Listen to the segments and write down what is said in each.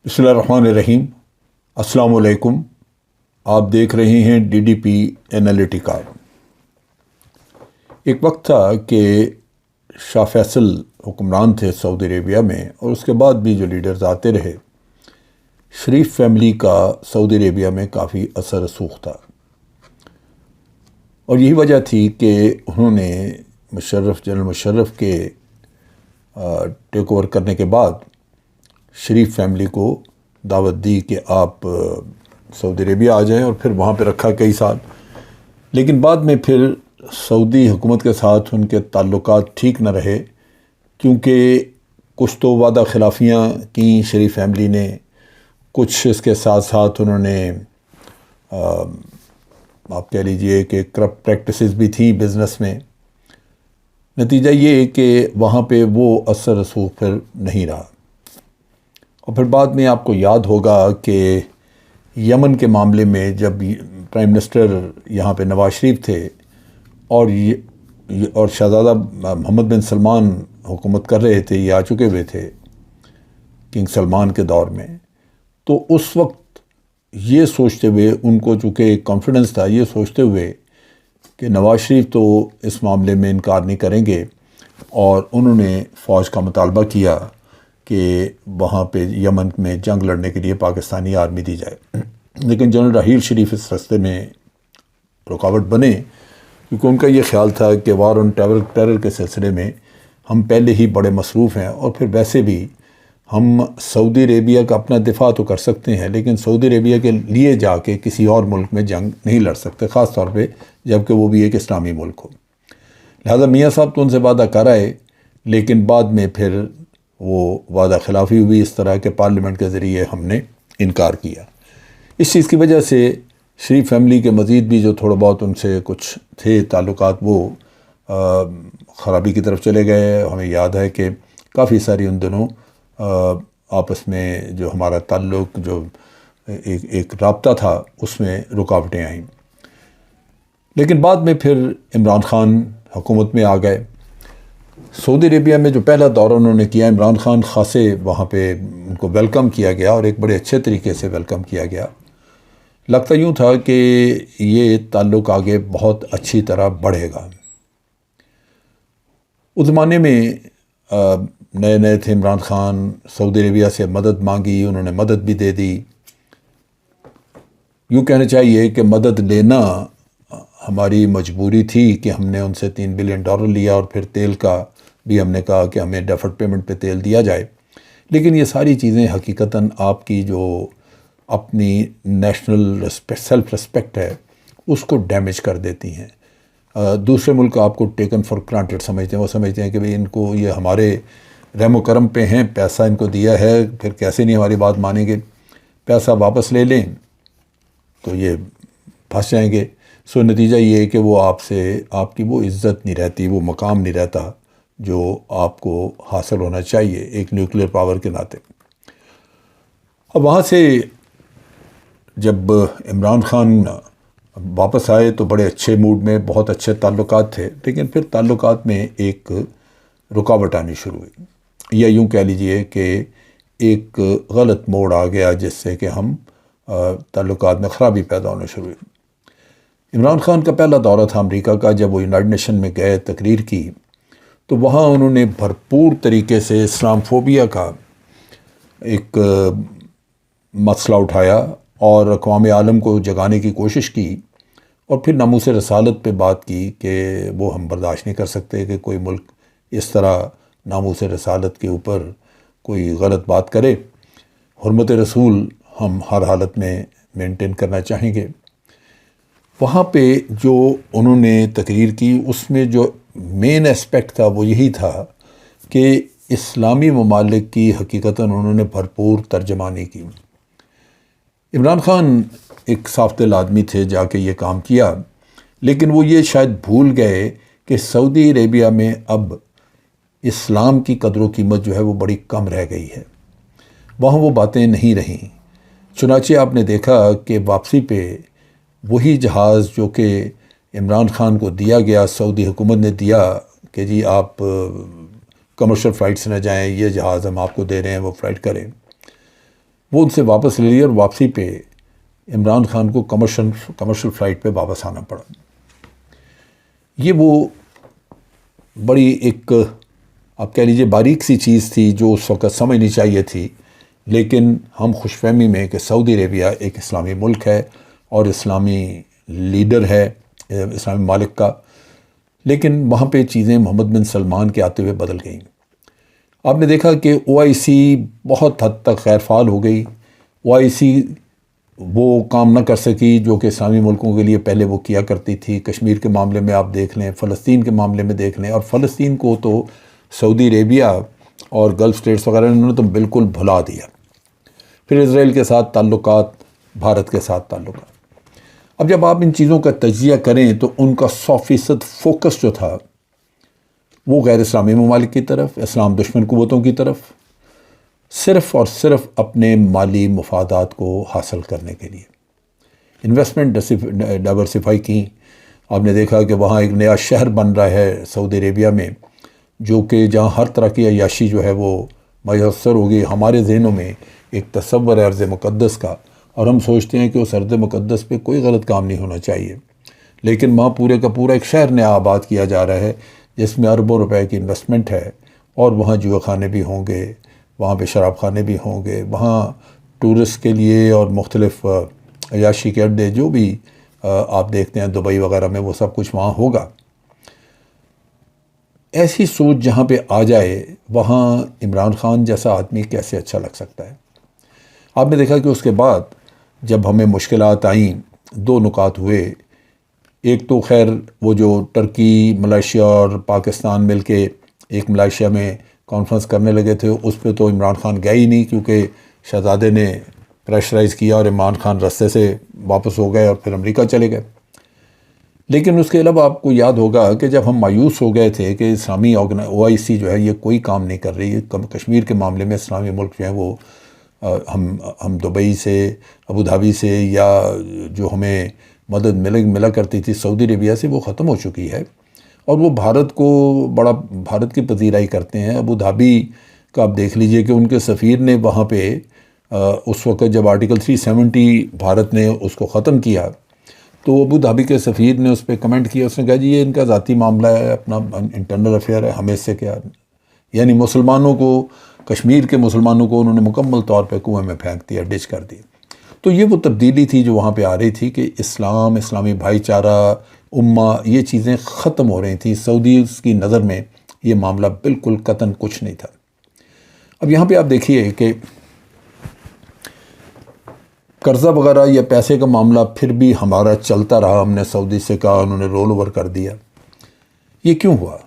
بسم اللہ الرحمن الرحیم۔ السلام علیکم۔ آپ دیکھ رہے ہیں ڈی ڈی پی انالیٹیکا۔ ایک وقت تھا کہ شاہ فیصل حکمران تھے سعودی عربیہ میں، اور اس کے بعد بھی جو لیڈرز آتے رہے، شریف فیملی کا سعودی عربیہ میں کافی اثر رسوخ تھا، اور یہی وجہ تھی کہ انہوں نے جنرل مشرف کے ٹیک اوور کرنے کے بعد شریف فیملی کو دعوت دی کہ آپ سعودی عربیہ آ جائیں، اور پھر وہاں پہ رکھا کئی سال۔ لیکن بعد میں پھر سعودی حکومت کے ساتھ ان کے تعلقات ٹھیک نہ رہے، کیونکہ کچھ تو وعدہ خلافیاں کیں شریف فیملی نے، کچھ اس کے ساتھ ساتھ انہوں نے آپ کہہ لیجئے کہ کرپٹ پریکٹسز بھی تھیں بزنس میں۔ نتیجہ یہ کہ وہاں پہ وہ اثر رسوخ پھر نہیں رہا۔ اور پھر بعد میں آپ کو یاد ہوگا کہ یمن کے معاملے میں جب پرائم منسٹر یہاں پہ نواز شریف تھے اور شہزادہ محمد بن سلمان حکومت کر رہے تھے، یہ آ چکے ہوئے تھے کنگ سلمان کے دور میں، تو اس وقت یہ سوچتے ہوئے ان کو چونکہ ایک کانفیڈنس تھا، یہ سوچتے ہوئے کہ نواز شریف تو اس معاملے میں انکار نہیں کریں گے، اور انہوں نے فوج کا مطالبہ کیا کہ وہاں پہ یمن میں جنگ لڑنے کے لیے پاکستانی آرمی دی جائے۔ لیکن جنرل راحیل شریف اس راستے میں رکاوٹ بنے، کیونکہ ان کا یہ خیال تھا کہ وار آن ٹیرر کے سلسلے میں ہم پہلے ہی بڑے مصروف ہیں، اور پھر ویسے بھی ہم سعودی عربیہ کا اپنا دفاع تو کر سکتے ہیں، لیکن سعودی عربیہ کے لیے جا کے کسی اور ملک میں جنگ نہیں لڑ سکتے، خاص طور پہ جب کہ وہ بھی ایک اسلامی ملک ہو۔ لہذا میاں صاحب تو ان سے وعدہ کر آئے، لیکن بعد میں پھر وہ وعدہ خلافی ہوئی، اس طرح کے پارلیمنٹ کے ذریعے ہم نے انکار کیا۔ اس چیز کی وجہ سے شریف فیملی کے مزید بھی جو تھوڑا بہت ان سے کچھ تھے تعلقات، وہ خرابی کی طرف چلے گئے۔ ہمیں یاد ہے کہ کافی ساری ان دنوں آپس میں جو ہمارا تعلق، جو ایک رابطہ تھا، اس میں رکاوٹیں آئیں۔ لیکن بعد میں پھر عمران خان حکومت میں آ گئے۔ سعودی عربیہ میں جو پہلا دورہ انہوں نے کیا، عمران خان خاصے وہاں پہ ان کو ویلکم کیا گیا، اور ایک بڑے اچھے طریقے سے ویلکم کیا گیا۔ لگتا یوں تھا کہ یہ تعلق آگے بہت اچھی طرح بڑھے گا۔ اس زمانے میں نئے نئے تھے عمران خان، سعودی عربیہ سے مدد مانگی، انہوں نے مدد بھی دے دی۔ یوں کہنا چاہیے کہ مدد لینا ہماری مجبوری تھی کہ ہم نے ان سے $3 بلین لیا، اور پھر تیل کا بھی ہم نے کہا کہ ہمیں ڈیفرڈ پیمنٹ پہ تیل دیا جائے۔ لیکن یہ ساری چیزیں حقیقتاً آپ کی جو اپنی نیشنل سیلف رسپیکٹ ہے، اس کو ڈیمیج کر دیتی ہیں۔ دوسرے ملک آپ کو ٹیکن فار گرانٹیڈ سمجھتے ہیں، وہ سمجھتے ہیں کہ بھئی ان کو یہ ہمارے رحم و کرم پہ ہیں، پیسہ ان کو دیا ہے، پھر کیسے نہیں ہماری بات مانیں گے، پیسہ واپس لے لیں تو یہ پھنس جائیں گے۔ سو نتیجہ یہ ہے کہ وہ آپ کی وہ عزت نہیں رہتی، وہ مقام نہیں رہتا جو آپ کو حاصل ہونا چاہیے ایک نیوکلیر پاور کے ناطے۔ اب وہاں سے جب عمران خان واپس آئے تو بڑے اچھے موڈ میں، بہت اچھے تعلقات تھے، لیکن پھر تعلقات میں ایک رکاوٹ آنی شروع ہوئی، یا یوں کہہ لیجئے کہ ایک غلط موڑ آ گیا جس سے کہ ہم تعلقات میں خرابی پیدا ہونا شروع ہوئی۔ عمران خان کا پہلا دورہ تھا امریکہ کا، جب وہ یونائیٹڈ نیشن میں گئے تقریر کی، تو وہاں انہوں نے بھرپور طریقے سے اسلام فوبیا کا ایک مسئلہ اٹھایا اور اقوام عالم کو جگانے کی کوشش کی، اور پھر ناموس رسالت پہ بات کی کہ وہ ہم برداشت نہیں کر سکتے کہ کوئی ملک اس طرح ناموس رسالت کے اوپر کوئی غلط بات کرے۔ حرمت رسول ہم ہر حالت میں مینٹین کرنا چاہیں گے۔ وہاں پہ جو انہوں نے تقریر کی، اس میں جو مین اسپیکٹ تھا وہ یہی تھا کہ اسلامی ممالک کی حقیقتاً انہوں نے بھرپور ترجمانی کی۔ عمران خان ایک صاف دل آدمی تھے، جا کے یہ کام کیا، لیکن وہ یہ شاید بھول گئے کہ سعودی عربیہ میں اب اسلام کی قدر و قیمت جو ہے وہ بڑی کم رہ گئی ہے، وہاں وہ باتیں نہیں رہیں۔ چنانچہ آپ نے دیکھا کہ واپسی پہ وہی جہاز جو کہ عمران خان کو دیا گیا، سعودی حکومت نے دیا کہ جی آپ کمرشل فلائٹ سے نہ جائیں، یہ جہاز ہم آپ کو دے رہے ہیں، وہ فلائٹ کریں، وہ ان سے واپس لے لیے اور واپسی پہ عمران خان کو کمرشل فلائٹ پہ واپس آنا پڑا۔ یہ وہ بڑی ایک آپ کہہ لیجیے باریک سی چیز تھی جو اس وقت سمجھنی چاہیے تھی، لیکن ہم خوش فہمی میں کہ سعودی عربیہ ایک اسلامی ملک ہے اور اسلامی لیڈر ہے اسلامی مالک کا، لیکن وہاں پہ چیزیں محمد بن سلمان کے آتے ہوئے بدل گئیں۔ آپ نے دیکھا کہ OIC بہت حد تک غیر فعال ہو گئی۔ OIC وہ کام نہ کر سکی جو کہ اسلامی ملکوں کے لیے پہلے وہ کیا کرتی تھی۔ کشمیر کے معاملے میں آپ دیکھ لیں، فلسطین کے معاملے میں دیکھ لیں، اور فلسطین کو تو سعودی عربیہ اور گلف اسٹیٹس وغیرہ انہوں نے تو بالکل بھلا دیا۔ پھر اسرائیل کے ساتھ تعلقات، بھارت کے ساتھ تعلقات۔ اب جب آپ ان چیزوں کا تجزیہ کریں تو ان کا 100% فوکس جو تھا وہ غیر اسلامی ممالک کی طرف، اسلام دشمن قوتوں کی طرف، صرف اور صرف اپنے مالی مفادات کو حاصل کرنے کے لیے انویسٹمنٹ ڈائیورسیفائی کی۔ آپ نے دیکھا کہ وہاں ایک نیا شہر بن رہا ہے سعودی عربیہ میں، جو کہ جہاں ہر طرح کی عیاشی جو ہے وہ میسر ہوگی۔ ہمارے ذہنوں میں ایک تصور ہے ارض مقدس کا، اور ہم سوچتے ہیں کہ اس ارض مقدس پہ کوئی غلط کام نہیں ہونا چاہیے، لیکن وہاں پورے کا پورا ایک شہر نیا آباد کیا جا رہا ہے جس میں اربوں روپے کی انویسٹمنٹ ہے، اور وہاں جوا خانے بھی ہوں گے، وہاں پہ شراب خانے بھی ہوں گے، وہاں ٹورسٹ کے لیے اور مختلف عیاشی کے اڈے جو بھی آپ دیکھتے ہیں دبئی وغیرہ میں، وہ سب کچھ وہاں ہوگا۔ ایسی سوچ جہاں پہ آ جائے وہاں عمران خان جیسا آدمی کیسے اچھا لگ سکتا ہے؟ آپ نے دیکھا کہ اس کے بعد جب ہمیں مشکلات آئیں، دو نکات ہوئے۔ ایک تو خیر وہ جو ٹرکی، ملائیشیا اور پاکستان مل کے ایک ملائیشیا میں کانفرنس کرنے لگے تھے، اس پہ تو عمران خان گئے ہی نہیں، کیونکہ شہزادے نے پریشرائز کیا اور عمران خان رستے سے واپس ہو گئے اور پھر امریکہ چلے گئے۔ لیکن اس کے علاوہ آپ کو یاد ہوگا کہ جب ہم مایوس ہو گئے تھے کہ اسلامی OIC جو ہے یہ کوئی کام نہیں کر رہی، کشمیر کے معاملے میں اسلامی ملک جو ہیں وہ ہم دبئی سے، ابوظہبی سے، یا جو ہمیں مدد ملا کرتی تھی سعودی عربیہ سے، وہ ختم ہو چکی ہے، اور وہ بھارت کی پذیرائی کرتے ہیں۔ ابوظہبی کا آپ دیکھ لیجئے کہ ان کے سفیر نے وہاں پہ اس وقت جب آرٹیکل 370 بھارت نے اس کو ختم کیا تو ابوظہبی کے سفیر نے اس پہ کمنٹ کیا، اس نے کہا جی یہ ان کا ذاتی معاملہ ہے، اپنا انٹرنل افیئر ہے، ہمیں اس سے کیا۔ یعنی مسلمانوں کو، کشمیر کے مسلمانوں کو انہوں نے مکمل طور پہ کنویں میں پھینک دیا، ڈچ کر دی۔ تو یہ وہ تبدیلی تھی جو وہاں پہ آ رہی تھی کہ اسلام، اسلامی بھائی چارہ، امہ، یہ چیزیں ختم ہو رہی تھیں۔ سعودیز کی نظر میں یہ معاملہ بالکل قطعاً کچھ نہیں تھا۔ اب یہاں پہ آپ دیکھیے کہ قرضہ وغیرہ یا پیسے کا معاملہ پھر بھی ہمارا چلتا رہا، ہم نے سعودی سے کہا، انہوں نے رول اوور کر دیا۔ یہ کیوں ہوا؟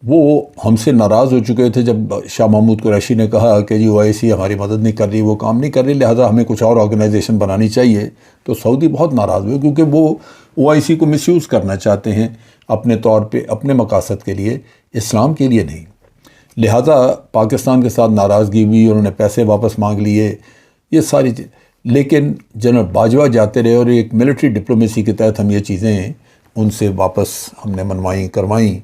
وہ ہم سے ناراض ہو چکے تھے جب شاہ محمود قریشی نے کہا کہ جی OIC ہماری مدد نہیں کر رہی، وہ کام نہیں کر رہی، لہٰذا ہمیں کچھ اور آرگنائزیشن بنانی چاہیے۔ تو سعودی بہت ناراض ہوئے، کیونکہ وہ OIC کو مس یوز کرنا چاہتے ہیں اپنے طور پہ، اپنے مقاصد کے لیے، اسلام کے لیے نہیں۔ لہٰذا پاکستان کے ساتھ ناراضگی ہوئی، انہوں نے پیسے واپس مانگ لیے، یہ ساری چیز۔ لیکن جنرل باجوہ جاتے رہے، اور ایک ملٹری ڈپلومیسی کے تحت ہم یہ چیزیں ان سے واپس ہم نے منوائیں، کروائیں،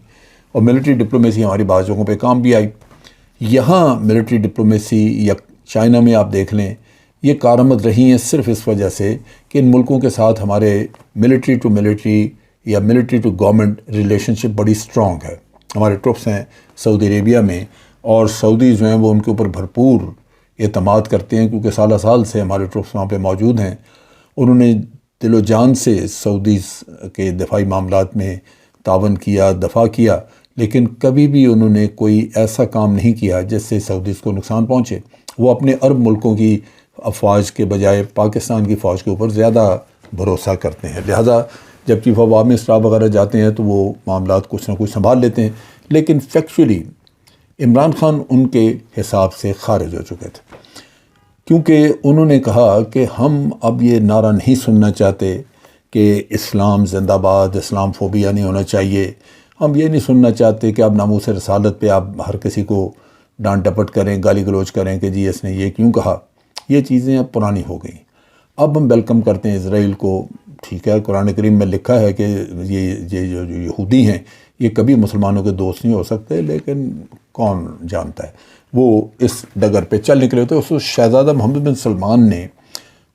اور ملٹری ڈپلومیسی ہماری بعض جگہوں پہ کام بھی آئی۔ یہاں ملٹری ڈپلومیسی یا چائنا میں آپ دیکھ لیں، یہ کارآمد رہی ہیں صرف اس وجہ سے کہ ان ملکوں کے ساتھ ہمارے ملٹری ٹو ملٹری یا ملٹری ٹو گورنمنٹ ریلیشن شپ بڑی سٹرونگ ہے۔ ہمارے ٹروپس ہیں سعودی عربیہ میں، اور سعودی جو ہیں وہ ان کے اوپر بھرپور اعتماد کرتے ہیں، کیونکہ سالہ سال سے ہمارے ٹروپس وہاں پہ موجود ہیں۔ انہوں نے دل و جان سے سعودیز کے دفاعی معاملات میں تعاون کیا، دفاع کیا، لیکن کبھی بھی انہوں نے کوئی ایسا کام نہیں کیا جس سے سعودیز کو نقصان پہنچے۔ وہ اپنے عرب ملکوں کی افواج کے بجائے پاکستان کی فوج کے اوپر زیادہ بھروسہ کرتے ہیں، لہذا جب چیف آف آرمی اسٹاف وغیرہ جاتے ہیں تو وہ معاملات کچھ نہ کچھ سنبھال لیتے ہیں، لیکن فیکچولی عمران خان ان کے حساب سے خارج ہو چکے تھے، کیونکہ انہوں نے کہا کہ ہم اب یہ نعرہ نہیں سننا چاہتے کہ اسلام زندہ باد، اسلام فوبیا نہیں ہونا چاہیے، ہم یہ نہیں سننا چاہتے کہ آپ ناموس رسالت پہ آپ ہر کسی کو ڈانٹ ڈپٹ کریں، گالی گلوچ کریں کہ جی اس نے یہ کیوں کہا۔ یہ چیزیں اب پرانی ہو گئیں۔ اب ہم ویلکم کرتے ہیں اسرائیل کو، ٹھیک ہے، قرآن کریم میں لکھا ہے کہ یہ جو یہودی ہیں یہ کبھی مسلمانوں کے دوست نہیں ہو سکتے، لیکن کون جانتا ہے، وہ اس ڈگر پہ چل نکلے ہوتے۔ اس شہزادہ محمد بن سلمان نے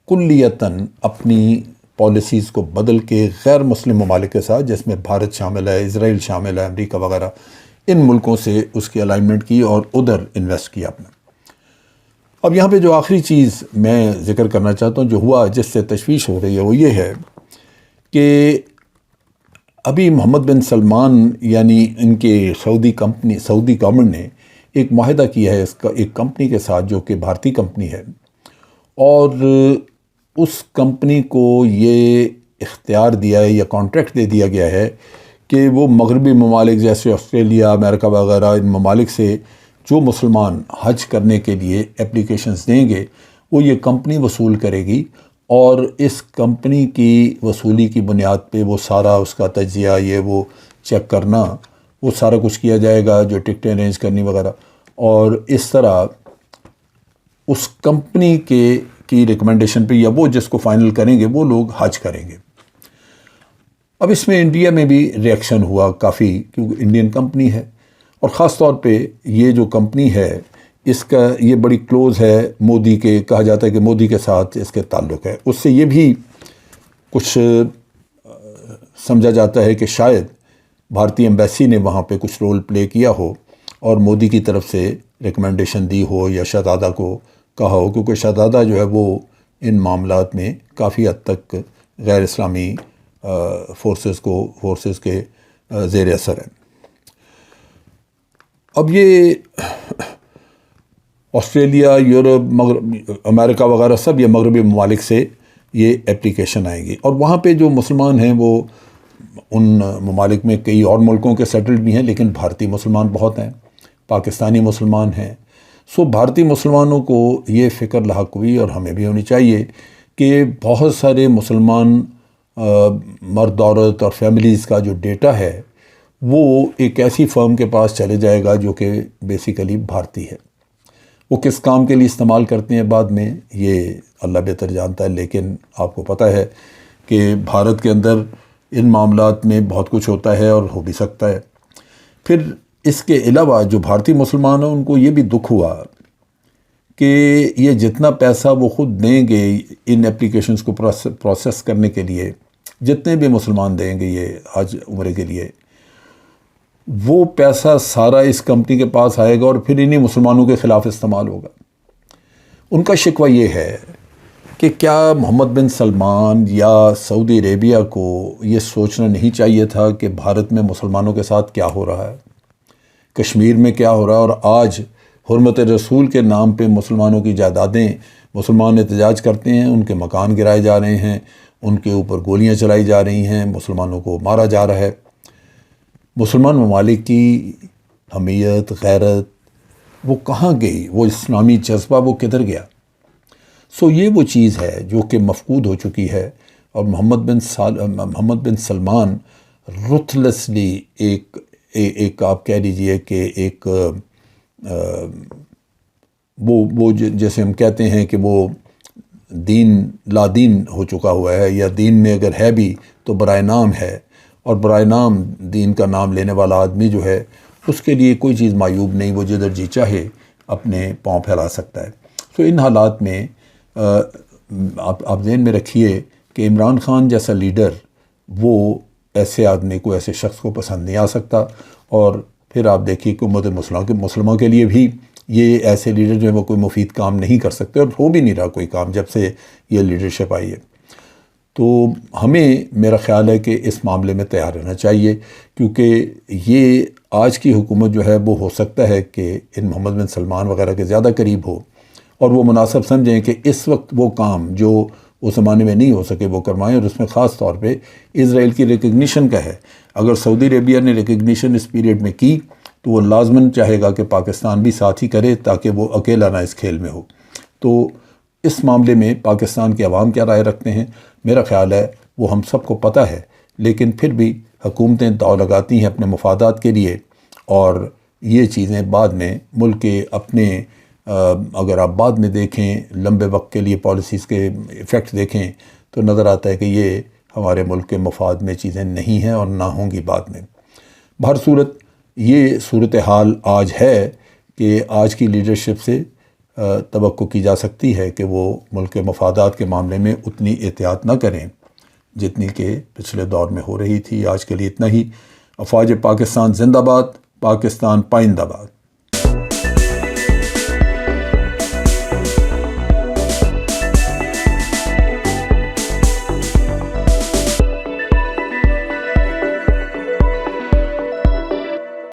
کلیتاً اپنی پالیسیز کو بدل کے غیر مسلم ممالک کے ساتھ، جس میں بھارت شامل ہے، اسرائیل شامل ہے، امریکہ وغیرہ، ان ملکوں سے اس کی الائنمنٹ کی اور ادھر انویسٹ کیا اپنا۔ اب یہاں پہ جو آخری چیز میں ذکر کرنا چاہتا ہوں جو ہوا، جس سے تشویش ہو رہی ہے، وہ یہ ہے کہ ابھی محمد بن سلمان یعنی ان کے سعودی گورنمنٹ نے ایک معاہدہ کیا ہے ایک کمپنی کے ساتھ جو کہ بھارتی کمپنی ہے، اور اس کمپنی کو یہ اختیار دیا ہے یا کانٹریکٹ دے دیا گیا ہے کہ وہ مغربی ممالک جیسے آسٹریلیا، امریکہ وغیرہ، ان ممالک سے جو مسلمان حج کرنے کے لیے اپلیکیشنز دیں گے وہ یہ کمپنی وصول کرے گی، اور اس کمپنی کی وصولی کی بنیاد پہ وہ سارا اس کا تجزیہ، یہ وہ چیک کرنا، وہ سارا کچھ کیا جائے گا، جو ٹکٹیں ارینج کرنی وغیرہ، اور اس طرح اس کمپنی کی ریکمنڈیشن پہ یا وہ جس کو فائنل کریں گے وہ لوگ حج کریں گے۔ اب اس میں انڈیا میں بھی ریئیکشن ہوا کافی، کیونکہ انڈین کمپنی ہے، اور خاص طور پہ یہ جو کمپنی ہے اس کا یہ بڑی کلوز ہے مودی کے، کہا جاتا ہے کہ مودی کے ساتھ اس کے تعلق ہے۔ اس سے یہ بھی کچھ سمجھا جاتا ہے کہ شاید بھارتی ایمبیسی نے وہاں پہ کچھ رول پلے کیا ہو اور مودی کی طرف سے ریکمنڈیشن دی ہو یا شہزادہ کو کہا ہو، کیونکہ شہزادہ جو ہے وہ ان معاملات میں کافی حد تک غیر اسلامی فورسز کے زیر اثر ہے۔ اب یہ آسٹریلیا، یورپ، امریکہ وغیرہ سب یہ مغربی ممالک سے یہ اپلیکیشن آئیں گی، اور وہاں پہ جو مسلمان ہیں وہ ان ممالک میں کئی اور ملکوں کے سیٹلڈ بھی ہیں، لیکن بھارتی مسلمان بہت ہیں، پاکستانی مسلمان ہیں۔ سو بھارتی مسلمانوں کو یہ فکر لاحق ہوئی، اور ہمیں بھی ہونی چاہیے، کہ بہت سارے مسلمان مرد عورت اور فیملیز کا جو ڈیٹا ہے وہ ایک ایسی فرم کے پاس چلے جائے گا جو کہ بیسیکلی بھارتی ہے۔ وہ کس کام کے لیے استعمال کرتے ہیں بعد میں یہ اللہ بہتر جانتا ہے، لیکن آپ کو پتہ ہے کہ بھارت کے اندر ان معاملات میں بہت کچھ ہوتا ہے اور ہو بھی سکتا ہے۔ پھر اس کے علاوہ جو بھارتی مسلمان ہیں ان کو یہ بھی دکھ ہوا کہ یہ جتنا پیسہ وہ خود دیں گے ان اپلیکیشنز کو پروسیس کرنے کے لیے، جتنے بھی مسلمان دیں گے یہ حج عمرے کے لیے، وہ پیسہ سارا اس کمپنی کے پاس آئے گا اور پھر انہی مسلمانوں کے خلاف استعمال ہوگا۔ ان کا شکوہ یہ ہے کہ کیا محمد بن سلمان یا سعودی عربیہ کو یہ سوچنا نہیں چاہیے تھا کہ بھارت میں مسلمانوں کے ساتھ کیا ہو رہا ہے، کشمیر میں کیا ہو رہا ہے، اور آج حرمت رسول کے نام پہ مسلمانوں کی جائیدادیں مسلمان احتجاج کرتے ہیں، ان کے مکان گرائے جا رہے ہیں، ان کے اوپر گولیاں چلائی جا رہی ہیں، مسلمانوں کو مارا جا رہا ہے۔ مسلمان ممالک کی حمیت، غیرت وہ کہاں گئی؟ وہ اسلامی جذبہ وہ کدھر گیا؟ سو یہ وہ چیز ہے جو کہ مفقود ہو چکی ہے، اور محمد بن سلمان رتھلیسلی ایک آپ کہہ لیجئے کہ ایک وہ جیسے ہم کہتے ہیں کہ وہ دین لا دین ہو چکا ہوا ہے، یا دین میں اگر ہے بھی تو برائے نام ہے، اور برائے نام دین کا نام لینے والا آدمی جو ہے اس کے لیے کوئی چیز معیوب نہیں، وہ جدھر جی چاہے اپنے پاؤں پھیلا سکتا ہے۔ تو ان حالات میں آپ ذہن میں رکھیے کہ عمران خان جیسا لیڈر وہ ایسے آدمی کو، ایسے شخص کو پسند نہیں آ سکتا، اور پھر آپ دیکھیے کہ امت مسلموں کے لیے بھی یہ ایسے لیڈر جو ہیں وہ کوئی مفید کام نہیں کر سکتے، اور ہو بھی نہیں رہا کوئی کام جب سے یہ لیڈرشپ آئی ہے۔ تو ہمیں، میرا خیال ہے کہ اس معاملے میں تیار رہنا چاہیے، کیونکہ یہ آج کی حکومت جو ہے وہ ہو سکتا ہے کہ ان محمد بن سلمان وغیرہ کے زیادہ قریب ہو، اور وہ مناسب سمجھیں کہ اس وقت وہ کام جو اس زمانے میں نہیں ہو سکے وہ کروائیں، اور اس میں خاص طور پہ اسرائیل کی ریکگنیشن کا ہے۔ اگر سعودی عربیہ نے ریکگنیشن اس پیریڈ میں کی تو وہ لازماً چاہے گا کہ پاکستان بھی ساتھ ہی کرے، تاکہ وہ اکیلا نہ اس کھیل میں ہو۔ تو اس معاملے میں پاکستان کے عوام کیا رائے رکھتے ہیں، میرا خیال ہے وہ ہم سب کو پتہ ہے، لیکن پھر بھی حکومتیں داؤ لگاتی ہیں اپنے مفادات کے لیے، اور یہ چیزیں بعد میں ملک کے اپنے اگر آپ بعد میں دیکھیں لمبے وقت کے لیے پالیسیز کے ایفیکٹ دیکھیں تو نظر آتا ہے کہ یہ ہمارے ملک کے مفاد میں چیزیں نہیں ہیں اور نہ ہوں گی بعد میں۔ بہر صورت یہ صورتحال آج ہے کہ آج کی لیڈرشپ سے توقع کی جا سکتی ہے کہ وہ ملک کے مفادات کے معاملے میں اتنی احتیاط نہ کریں جتنی کہ پچھلے دور میں ہو رہی تھی۔ آج کے لیے اتنا ہی۔ افواج پاکستان زندہ باد، پاکستان پائندہ باد۔